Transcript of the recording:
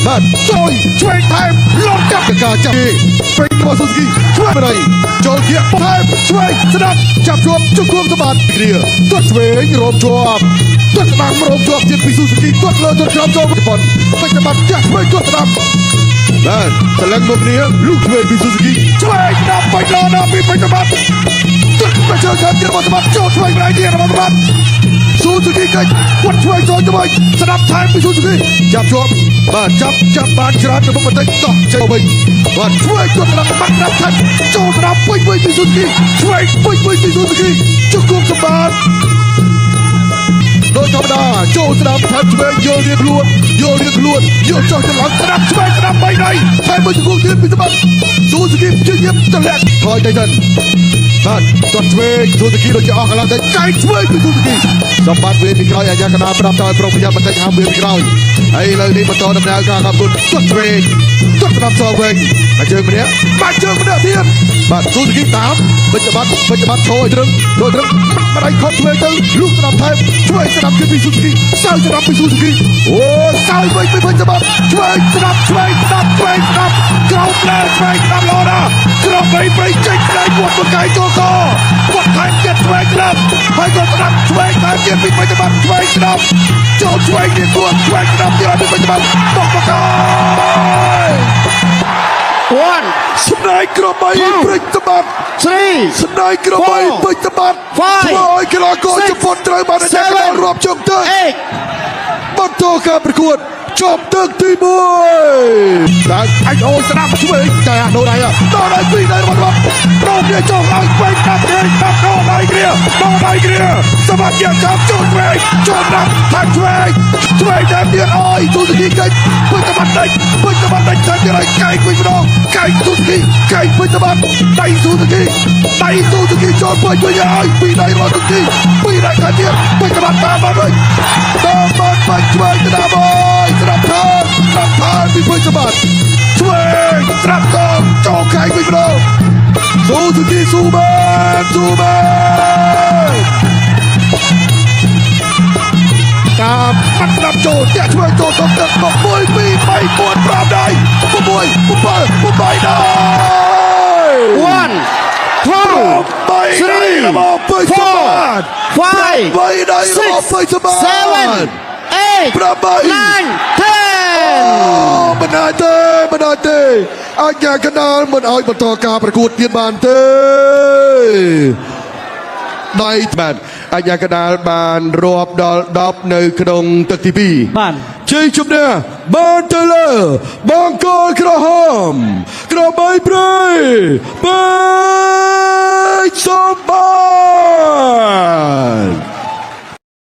បាទចូលឆ្វេងថែមលត់ចាប់ការចាប់ពេលរបស់ស៊ូស៊ូគីឆ្វេងទៅចូលគៀកថែមឆ្វេងស្ដាប់ចាប់ជាប់ជង្គង់សម្បត្តិគ្រាទាត់ឆ្វេងរំជាប់ទាត់ស្ដាំរំជាប់ទៀតពីស៊ូស៊ូគីទាត់លើទាត់ក្រោមចូលជប៉ុនពេញសម្បត្តិចាក់ឆ្វេងទាត់ស្ដាប់បាទតលឹងមកគ្នាលូកឆ្វេងពីស៊ូស៊ូគីឆ្វេងដល់បៃឡណាពីពេញសម្បត្តិទាត់ទៅជើងខាងទៀតរបស់សម្បត្តិចូលឆ្វេងម្ដាយទៀតរបស់សម្បត្តិស៊ូស៊ូគីកាច់គាត់ឆ្វេងចូលទៅវិញស្ដាប់ថែមពីស៊ូស៊ូគីចាប់ជាប់បាទចាប់បានច្រើនទៅមុខបន្តិចតោះចេញវិញបាទឆ្វេងទាត់ដល់បាត់ដល់ថែមចូលស្ដាប់ពេញវិញពីស៊ូស៊ូគីឆ្វេងពេញវិញពីស៊ូស៊ូគីជង្គង់សម្បត្តិដោយធម្មតាចូលស្ដាប់ថែមឆ្វេងយករៀងខ្លួនយកចុះទៅឡើងស្ដាប់ឆ្វេងស្ដាប់បីដៃថែមមួយជង្គង់ទៀតពីសម្បត្តិស៊ូស៊ូគីជិះញឹមទម្លាក់ថយទៅសិនបាទទាត់ឆ្វេងស៊ូស៊ូគីដូចជាអស់កន្លងទៅកែងឆ្វេងពីស៊ូស៊ូគីសម្បត្តិវាពីក្រោយអាយ៉ាកណ្ដាលប្រាប់ឲ្យប្រុងប្រយ័ត្នបន្តិចហាមវាពីក្រោយហើយឥឡូវនេះបន្តដំណើរការកំពុងទាត់ឆ្វេងទាត់ស្ដាប់សងវិញមកជើងម្នាក់ទៀតបាទស៊ូស៊ូគីតាមវិជ្ជបត្តិឈរឲ្យត្រឹមម្ដាយខត់ឆ្វេងទៅលូកស្ដាប់ថែមឆ្វេងស្ដាប់ពីស៊ូស៊ូគីសើស្ដាប់ពីស៊ូស៊ូគីអូសើវិញពីវិជ្ជបត្តិឆ្វេងស្ដាប់ក្រោមផ្លែឆ្វេងស្ដាប់ឡូណាក្រោមប្រៃចេញដៃគាត់មកកាយចូលកគាត់ថែមទៀតឆ្វេងស្ដាប់ហើយគាត់ស្ដាប់ឆ្វេងថែមទៀតពីវិជ្ជបត្តិឆ្វេងស្ដាប់ចូលឆ្វេងនេះគាត់ឆ្វេងស្ដាប់ទៀតពីវិជ្ជបត្តិបោកមកកាយ1 ស្ដាយក្របីព្រិចត្បាត់ 3 ស្ដាយក្របីព្រិចត្បាត់ធ្វើឲ្យកីឡាករជប៉ុនត្រូវបានអាចារ្យរាប់ជើងទៅបន្តការប្រកួតចប់ទឹកទី1តែអាចអូស្ដាប់ឆ្វេងតែដូរដៃពីដៃរបស់ប្រងវាចង់ឲ្យឆ្វេងដាក់ដៃដូរដៃគ្រាសម្រាប់ជាចាប់ចូលឆ្វេងចូលដាក់ថាឆ្វេងតែទៀតអើយទូទីកិច្ចពុជបាត់ដៃតែទៀតឲ្យកែងវិញម្ដងកែងទូទីកែងពុជបាត់ដៃទូទីចូលពុជវិញហើយពីដៃរបស់ទូទីពីដៃខាងទៀតពុជបាត់តាមមកវិញតាមមកឆ្វេងទៅដល់ហើយស្រាប់ថាពីពុជបាត់ឆ្វេងស្រាប់ទៅចូលកែងវិញម្ដងស៊ូស៊ូគីស៊ូមែនតាមបាត់ស្ដាប់ចូលតាក់ឆ្វេងចូលទៅទឹកមក1 2 3 4 5ដៃ6 7 8ដៃ 1 2 3 មិនទេអាញាកណ្ដាលមិនឲ្យបន្តការប្រកួតទៀតបានទេដៃបាទអាញាកណ្ដាលបានរាប់ដល់10នៅក្នុងទឹកទី2បាទជ័យជំនះបានទៅលើបង្គោលក្រហមក្របីព្រៃ